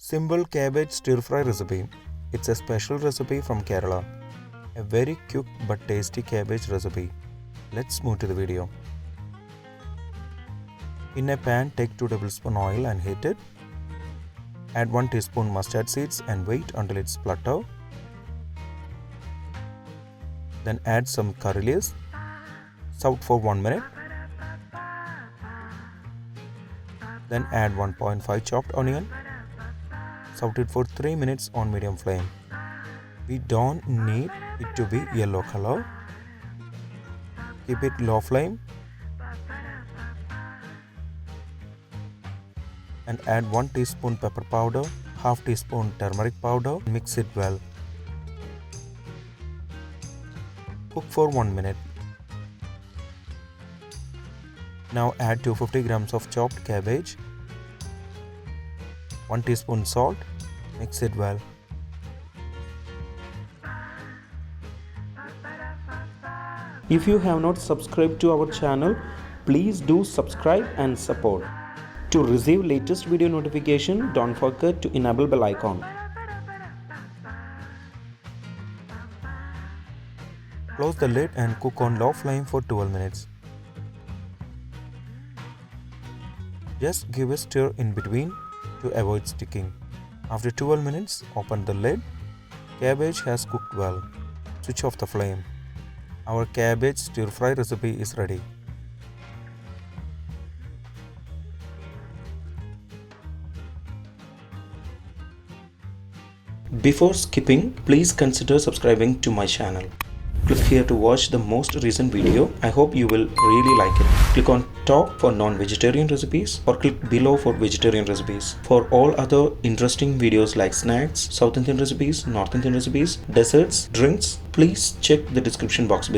Simple cabbage stir-fry recipe. It's a special recipe from Kerala. A very quick but tasty cabbage recipe. Let's move to the video. In a pan, take 2 tablespoons oil and heat it. Add 1 teaspoon mustard seeds and wait until it's splutter. Then add some curry leaves. Saute for 1 minute. Then add 1.5 chopped onion. Saute it for 3 minutes on medium flame. We don't need it to be yellow color. Keep it low flame. And add 1 teaspoon pepper powder, half teaspoon turmeric powder. Mix it well. Cook for 1 minute. Now add 250 grams of chopped cabbage, 1 teaspoon salt, mix it well. If you have not subscribed to our channel, please do subscribe and support. To receive latest video notification, don't forget to enable bell icon. Close the lid and cook on low flame for 12 minutes. Just give a stir in between to avoid sticking. After 12 minutes, open the lid. Cabbage has cooked well. Switch off the flame. Our cabbage stir-fry recipe is ready. Before skipping, please consider subscribing to my channel. Click here to watch the most recent video. I hope you will really like it. Click on top for non-vegetarian recipes or click below for vegetarian recipes. For all other interesting videos like snacks, South Indian recipes, North Indian recipes, desserts, drinks, please check the description box below.